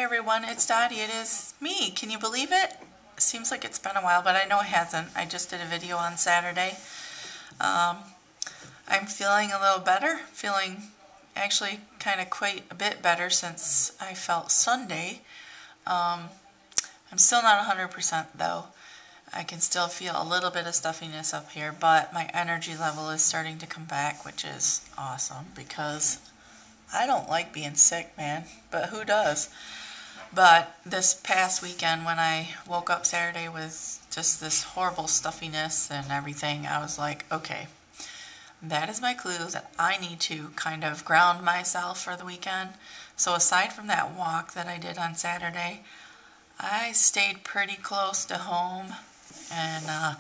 Hi everyone, it's Dottie. It is me. Can you believe it? It seems like it's been a while, but I know it hasn't. I just did a video on Saturday. I'm feeling a little better, feeling actually kind of quite a bit better since I felt Sunday. I'm still not 100% though. I can still feel a little bit of stuffiness up here, but my energy level is starting to come back, which is awesome because I don't like being sick, man, but who does? But this past weekend when I woke up Saturday with just this horrible stuffiness and everything, I was like, okay, that is my clue that I need to kind of ground myself for the weekend. So aside from that walk that I did on Saturday, I stayed pretty close to home and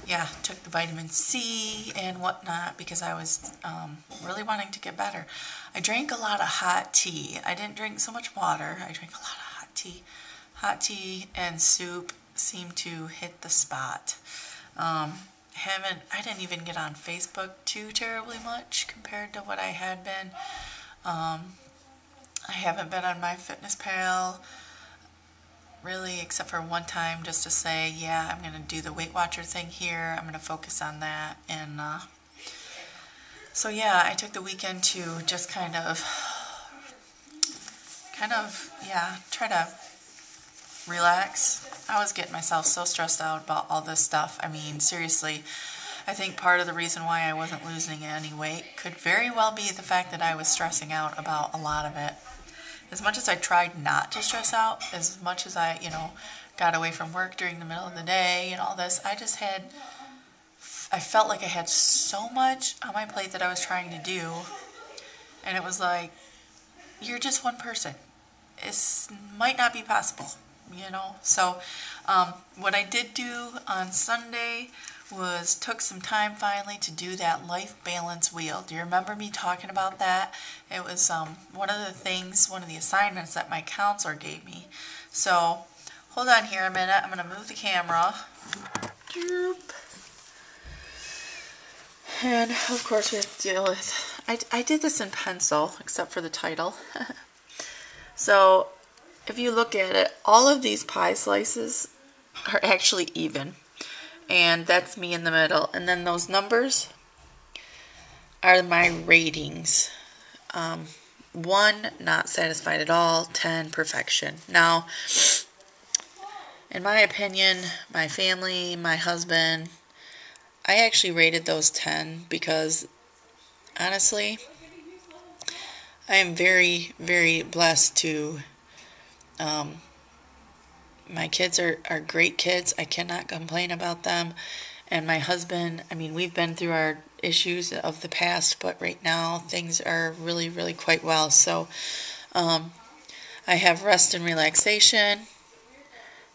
yeah, took the vitamin C and whatnot because I was really wanting to get better. I drank a lot of hot tea. I didn't drink so much water. I drank a lot of hot tea. Hot tea and soup seemed to hit the spot. I didn't even get on Facebook too terribly much compared to what I had been. I haven't been on MyFitnessPal really except for one time just to say, yeah, I'm going to do the Weight Watcher thing here. I'm going to focus on that. And so yeah, I took the weekend to just kind of, yeah, try to relax. I was getting myself so stressed out about all this stuff. I mean, seriously, I think part of the reason why I wasn't losing any weight could very well be the fact that I was stressing out about a lot of it. As much as I tried not to stress out, as much as I, got away from work during the middle of the day and all this, I felt like I had so much on my plate that I was trying to do. And it was like, you're just one person. It might not be possible, So what I did do on Sunday was took some time finally to do that life balance wheel. Do you remember me talking about that? It was one of the assignments that my counselor gave me. So hold on here a minute. I'm going to move the camera. And of course we have to deal with, I did this in pencil except for the title. So if you look at it, all of these pie slices are actually even. And that's me in the middle. And then those numbers are my ratings. 1, not satisfied at all. 10, perfection. Now, in my opinion, my family, my husband, I actually rated those 10 because, honestly, I am very, very blessed to... my kids are great kids. I cannot complain about them. And my husband, we've been through our issues of the past, but right now things are really, really quite well. So I have rest and relaxation,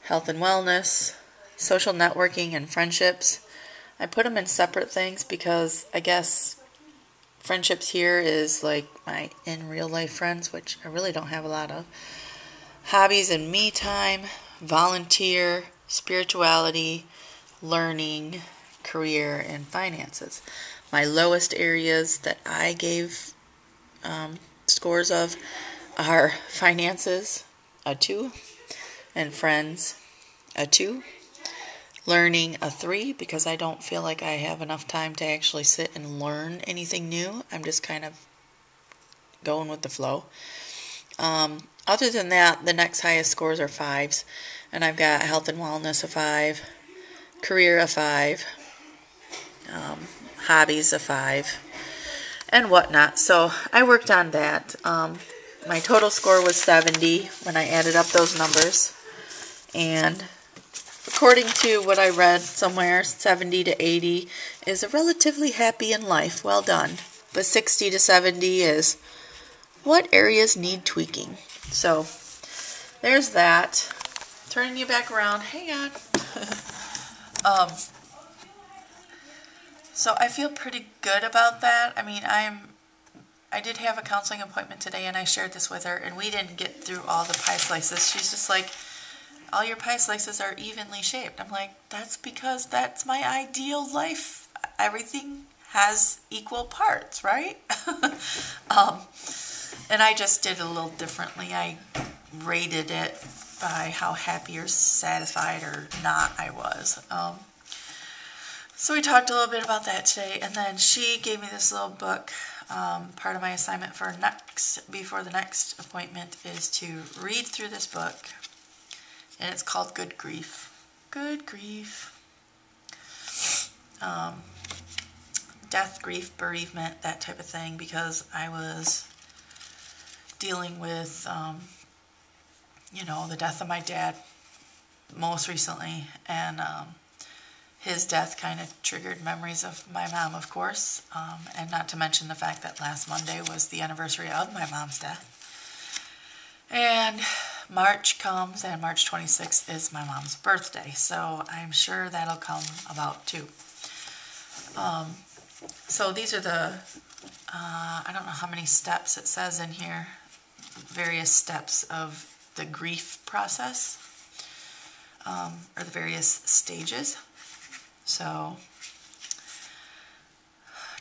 health and wellness, social networking, and friendships. I put them in separate things because I guess friendships here is like my in real life friends, which I really don't have a lot of. Hobbies and me time, volunteer, spirituality, learning, career, and finances. My lowest areas that I gave scores of are finances, a 2, and friends, a 2, learning, a 3, because I don't feel like I have enough time to actually sit and learn anything new. I'm just kind of going with the flow. Other than that, the next highest scores are 5s, and I've got health and wellness a 5, career a 5, hobbies a 5, and whatnot. So I worked on that. My total score was 70 when I added up those numbers, and according to what I read somewhere, 70 to 80 is a relatively happy in life. Well done. But 60 to 70 is what areas need tweaking. So there's that. Turning you back around. Hang on. So I feel pretty good about that. I did have a counseling appointment today, and I shared this with her, and we didn't get through all the pie slices. She's just like, all your pie slices are evenly shaped. I'm like, that's because that's my ideal life. Everything has equal parts, right? And I just did it a little differently. I rated it by how happy or satisfied or not I was. So we talked a little bit about that today, and then she gave me this little book. Part of my assignment for before the next appointment is to read through this book, and it's called Good Grief. Good Grief. Death, grief, bereavement, that type of thing, because I was dealing with, the death of my dad most recently, and his death kind of triggered memories of my mom, of course, and not to mention the fact that last Monday was the anniversary of my mom's death. And March comes, and March 26th is my mom's birthday, so I'm sure that'll come about too. So these are the, I don't know how many steps it says in here, various steps of the grief process, or the various stages. So,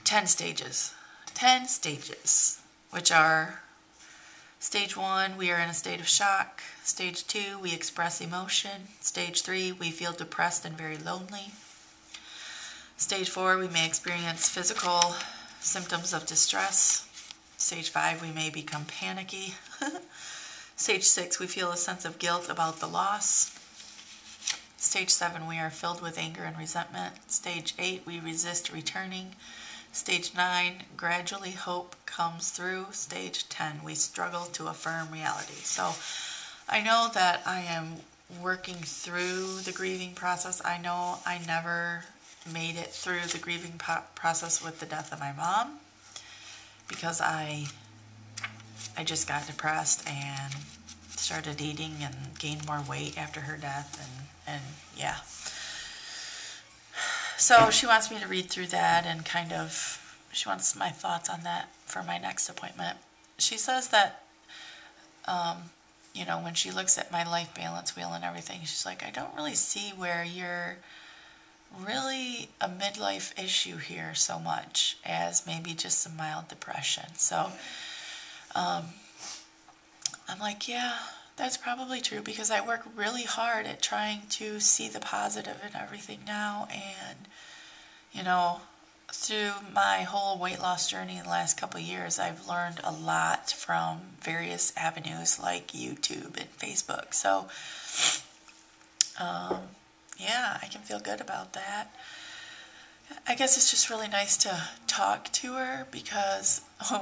10 stages. 10 stages, which are stage 1, we are in a state of shock. Stage 2, we express emotion. Stage 3, we feel depressed and very lonely. Stage 4, we may experience physical symptoms of distress. Stage 5, we may become panicky. Stage 6, we feel a sense of guilt about the loss. Stage 7, we are filled with anger and resentment. Stage 8, we resist returning. Stage 9, gradually hope comes through. Stage 10, we struggle to affirm reality. So I know that I am working through the grieving process. I know I never made it through the grieving process with the death of my mom, because I just got depressed and started eating and gained more weight after her death, and yeah. So she wants me to read through that, and she wants my thoughts on that for my next appointment. She says that, when she looks at my life balance wheel and everything, she's like, I don't really see where you're really a midlife issue here so much as maybe just some mild depression. So I'm like, yeah, that's probably true, because I work really hard at trying to see the positive in everything now, and through my whole weight loss journey in the last couple of years, I've learned a lot from various avenues like YouTube and Facebook. So yeah, I can feel good about that. I guess it's just really nice to talk to her, because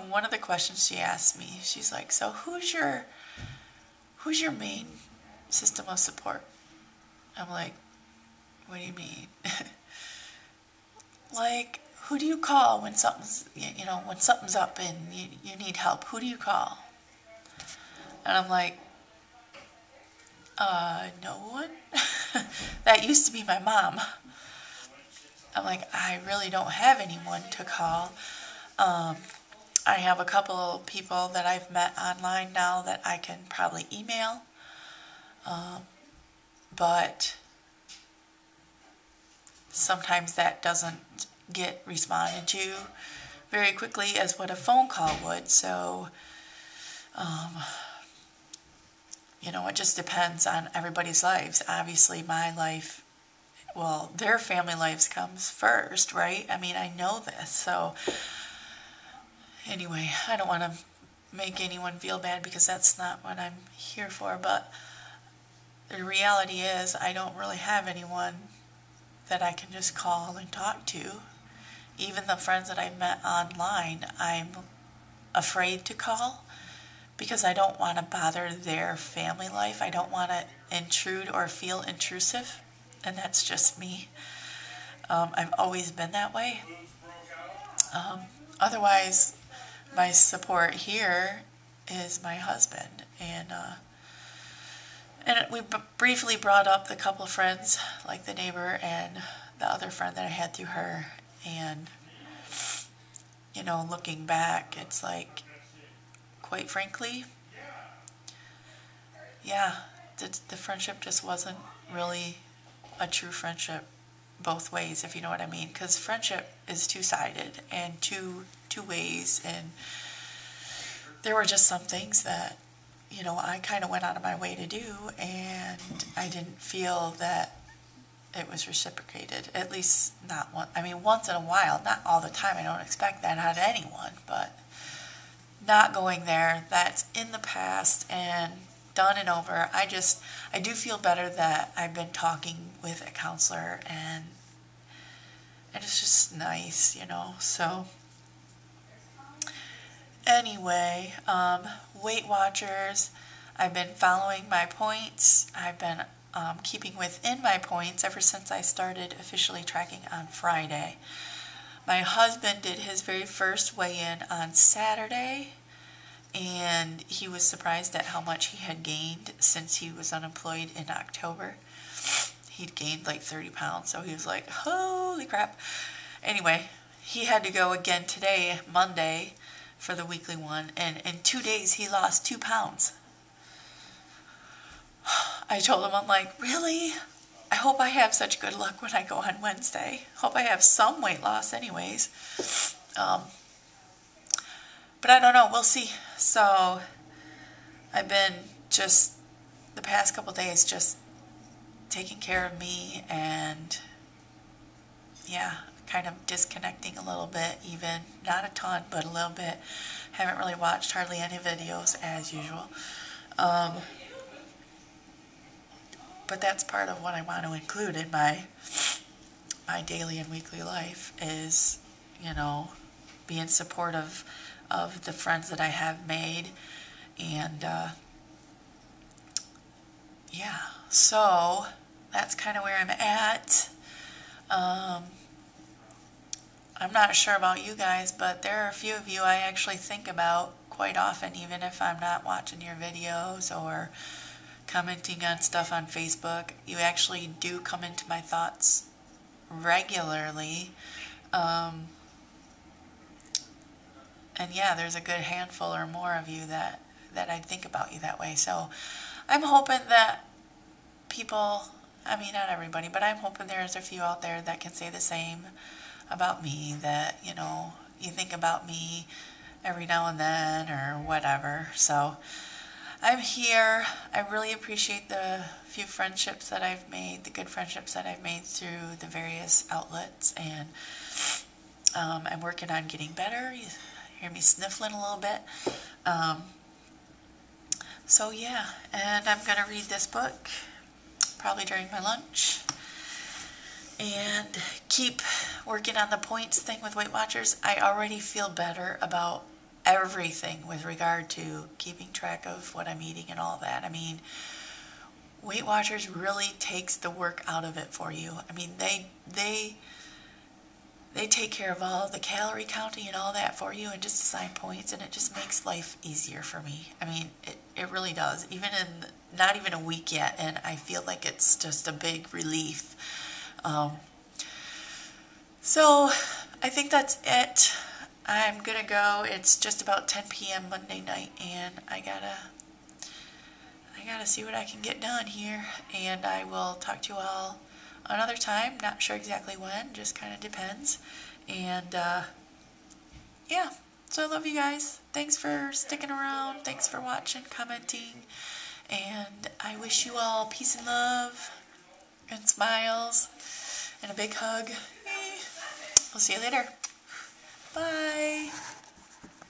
one of the questions she asked me, she's like, so who's your main system of support? I'm like, what do you mean? Like, who do you call when something's up and you need help? Who do you call? And I'm like, no one. That used to be my mom. I'm like, I really don't have anyone to call. I have a couple people that I've met online now that I can probably email. But sometimes that doesn't get responded to very quickly as what a phone call would. So, it just depends on everybody's lives. Obviously, my life, well, their family lives comes first, right? I mean, I know this. So, anyway, I don't want to make anyone feel bad, because that's not what I'm here for. But the reality is, I don't really have anyone that I can just call and talk to. Even the friends that I've met online, I'm afraid to call, because I don't want to bother their family life. I don't want to intrude or feel intrusive, and that's just me. I've always been that way. Otherwise, my support here is my husband, and we briefly brought up the couple of friends, like the neighbor and the other friend that I had through her, and looking back, it's like, quite frankly, yeah, the friendship just wasn't really a true friendship both ways, if you know what I mean, because friendship is two-sided and two ways, and there were just some things that you know, I kind of went out of my way to do, and I didn't feel that it was reciprocated. At least not one. I mean, once in a while, not all the time. I don't expect that out of anyone, but not going there, that's in the past and done and over. I do feel better that I've been talking with a counselor, and it's just nice, you know. So anyway, Weight Watchers, I've been following my points. I've been keeping within my points ever since I started officially tracking on Friday. My husband did his very first weigh-in on Saturday, and he was surprised at how much he had gained since he was unemployed in October. He'd gained like 30 pounds, so he was like, holy crap. Anyway, he had to go again today, Monday, for the weekly one, and in 2 days he lost 2 pounds. I told him, I'm like, really? I hope I have such good luck when I go on Wednesday. Hope I have some weight loss anyways. But I don't know, we'll see. So I've been just the past couple days just taking care of me, and yeah, kind of disconnecting a little bit, even not a ton, but a little bit. Haven't really watched hardly any videos as usual. But that's part of what I want to include in my daily and weekly life is, you know, being supportive of the friends that I have made. And yeah, so that's kind of where I'm at. I'm not sure about you guys, but there are a few of you I actually think about quite often, even if I'm not watching your videos or commenting on stuff on Facebook. You actually do come into my thoughts regularly. And yeah, there's a good handful or more of you that I think about you that way. So I'm hoping that people, I mean, not everybody, but I'm hoping there's a few out there that can say the same about me, that, you know, you think about me every now and then or whatever. So I'm here. I really appreciate the few friendships that I've made, the good friendships that I've made through the various outlets, and I'm working on getting better. You hear me sniffling a little bit. So yeah, and I'm going to read this book probably during my lunch and keep working on the points thing with Weight Watchers. I already feel better about everything with regard to keeping track of what I'm eating and all that. I mean, Weight Watchers really takes the work out of it for you. I mean, they take care of all the calorie counting and all that for you, and just assign points, and it just makes life easier for me. I mean, it really does. Even in not even a week yet, and I feel like it's just a big relief. So I think that's it. I'm gonna go. It's just about 10 p.m. Monday night, and I gotta see what I can get done here, and I will talk to you all another time. Not sure exactly when, just kind of depends. And yeah, so I love you guys. Thanks for sticking around. Thanks for watching, commenting, and I wish you all peace and love and smiles and a big hug. We'll see you later. Bye.